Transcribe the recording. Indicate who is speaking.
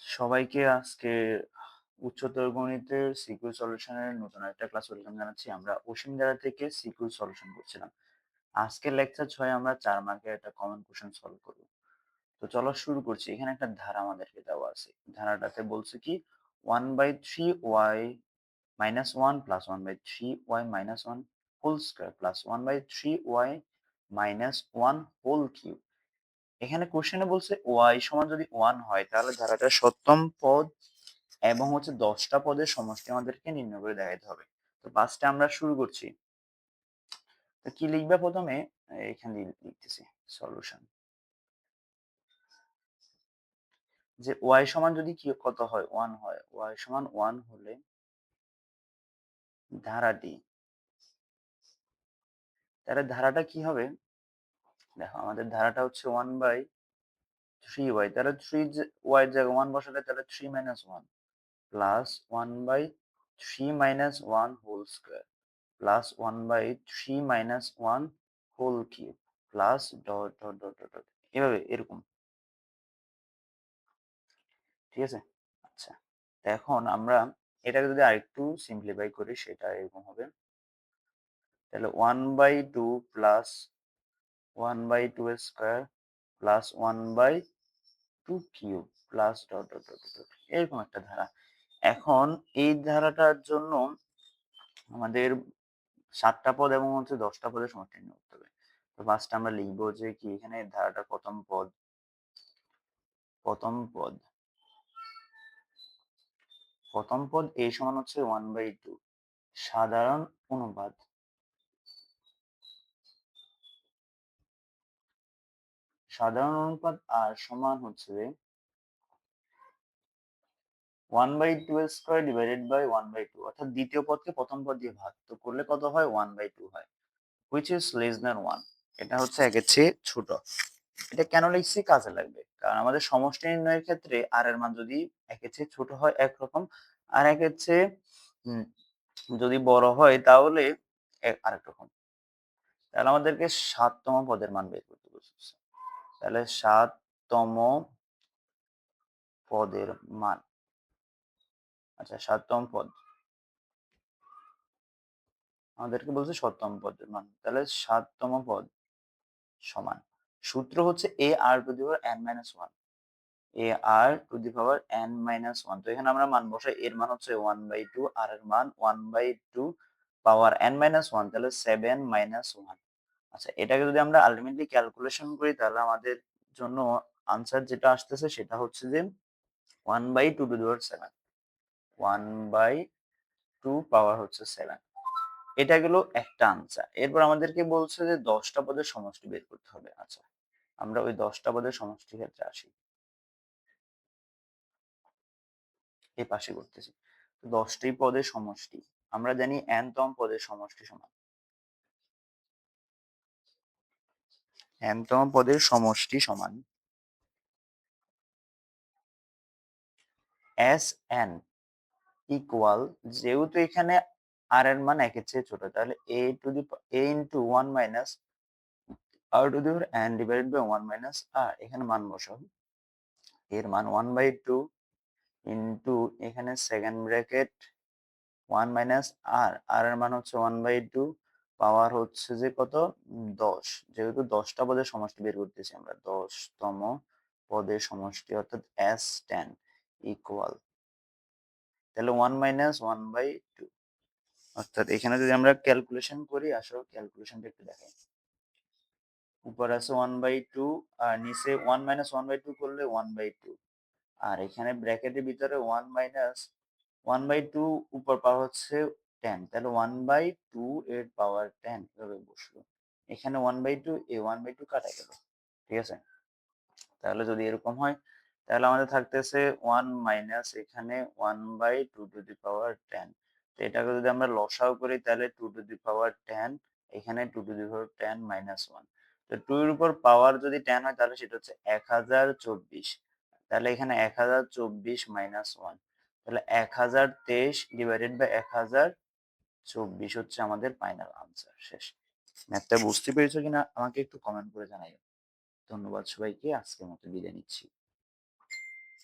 Speaker 1: সবাইকে আজকে উচ্চতর গণিতের সিকিউ সলিউশনের নতুন একটা ক্লাস ওয়েলকাম জানাচ্ছি। আমরা অসীম ধারা থেকে সিকিউ সলিউশন করছিলাম। আজকের লেকচার 6 আমরা 4 মার্কের একটা কমন কোশ্চেন সলভ করব। তো চলো শুরু করছি। এখানে একটা ধারা আমাদেরকে দেওয়া আছে। ধারাটাতে বলছে কি 1/3y minus 1 plus 1/3y minus 1 whole square plus 1/3y minus 1 whole cube। এখানে কোশ্চেনে বলছে y সমান যদি 1 হয় তাহলে ধারাটার সপ্তম পদ এবং হচ্ছে 10টা পদের সমষ্টি আমাদেরকে নির্ণয় করে দেখাতে হবে। তো ফার্স্টে আমরা শুরু করছি। তো কি লিখবা প্রথমে? এখানে লিখতেছি সলিউশন। যে y সমান যদি কি কত হয় 1 হয়, y সমান 1 হলে ধারাটি, তাহলে ধারাটা কি হবে? দেখো আমাদের ধারাটা হচ্ছে 1/3y, তাহলে 3 y জায়গায় 1 বসালে তাহলে 3 - 1 plus 1/3 - 1 whole square plus 1/3 - 1 whole cube plus dot dot dot dot dot এভাবে এরকম। ঠিক আছে? আচ্ছা, তো এখন আমরা এটাকে যদি আরেকটু সিম্পলিফাই করি সেটা এরকম হবে। তাহলে 1/2 plus 1/2 square plus 1/2 cube plus dot dot dot dot এরকম একটা ধারা। এখন এই ধারাটার জন্য আমাদের 7টা পদ এবং হচ্ছে 10টা পদের সমষ্টি নির্ণয় করতে হবে। তো ফার্স্ট আমরা লিখবো যে কি এখানে ধারাটার প্রথম পদ a সমান হচ্ছে 1/2 সাধারণ অনুপাত আর সমান হচ্ছে 1/2 স্কয়ার ডিভাইডেড বাই 1/2, অর্থাৎ দ্বিতীয় পদকে প্রথম পদ দিয়ে ভাগ তো করলে কত হয় 1/2 হয়, which is less than 1। এটা হচ্ছে একের চেয়ে ছোট। এটা কেন লিখছি? কাজে লাগবে, কারণ আমাদের সমষ্টি নির্ণয়ের ক্ষেত্রে আর এর মান যদি একের চেয়ে ছোট হয় একরকম, আর একের চেয়ে উম, যদি বড় হয় তাহলে আরেক রকম। তাহলে আমাদেরকে 7তম পদের মান বের করতে বলছে। তাহলে 7তম পদের মান, আচ্ছা 7তম পদ আমাদেরকে বলছে 7তম পদের মান, তাহলে 7তম পদ সমান, সূত্র হচ্ছে a r to the power n minus 1, a r to the power n minus 1। তো এখানে আমরা মান বসাই, এর মান হচ্ছে 1/2 আর এর মান 1/2 পাওয়ার n মাইনাস 1, তাহলে 7 - 1। আচ্ছা, এটাকে যদি আমরা আলটিমেটলি ক্যালকুলেশন করি তাহলে আমাদের জন্য আনসার যেটা আসতেছে সেটা হচ্ছে যে 1/2 টু দি পাওয়ার 7, 1/2 পাওয়ার হচ্ছে 7। এটা গেল একটা আনসার। এরপর আমাদেরকে বলছে যে 10টা পদের সমষ্টি বের করতে হবে। আচ্ছা, আমরা ওই 10টা পদের সমষ্টির ক্ষেত্রে আসি, এই পাশে করতেছি। তো 10টি পদের সমষ্টি, আমরা জানি n তম পদের সমষ্টি সমান, n তম পদের সমষ্টি সমান Sn ইকুয়াল, যেহেতু এখানে আর এর মান একের চেয়ে ছোট তাহলে a into 1 minus r to the power n divided by 1 minus r, এখানে মান বসাও। এর মান 1/2 ইন্টু এখানে সেকেন্ড ব্র্যাকেট 1 মাইনাস আর এর মান হচ্ছে 1/2 পাওয়ার হচ্ছে যে কত 10, যেহেতু 10টা পদের সমষ্টি বের করতেছি আমরা, 10তম পদের সমষ্টি অর্থাৎ S10 ইকুয়াল, তাহলে 1 মাইনাস 1/2, অর্থাৎ এখানে যদি আমরা ক্যালকুলেশন করি, আসো ক্যালকুলেশনটা একটু দেখাই। উপর আছে 1/2 আর নিচে 1 মাইনাস 1/2 করলে 1/2, আর এখানে ব্র্যাকেটের ভিতরে 1 মাইনাস 1/2 উপর পাওয়ার হচ্ছে 10, তাহলে 1/2 এর পাওয়ার 10 এভাবে বসলো। এখানে 1/2 1/2 কাটা গেল। ঠিক আছে, তাহলে যদি এরকম হয় তাহলে আমাদের থাকতেছে 1 মাইনাস এখানে 1/2 টু দি পাওয়ার 10। তো এটাকে যদি আমরা লসাও করি তাহলে 2 টু দি পাওয়ার 10, এখানে 2 টু দি পাওয়ার 10 মাইনাস 1। তো 2 এর উপর পাওয়ার যদি 10 হয় তাহলে সেটা হচ্ছে 1024, তাহলে এখানে 1024 মাইনাস 1, তাহলে 1023 ডিভাইডেড বাই 1024 হচ্ছে আমাদের ফাইনাল আনসার। শেষ। ম্যাথটা বুঝতে পেরেছো কিনা আমাকে একটু কমেন্ট করে জানাই। ধন্যবাদ সবাইকে, আজকের মতো বিদায় নিচ্ছি।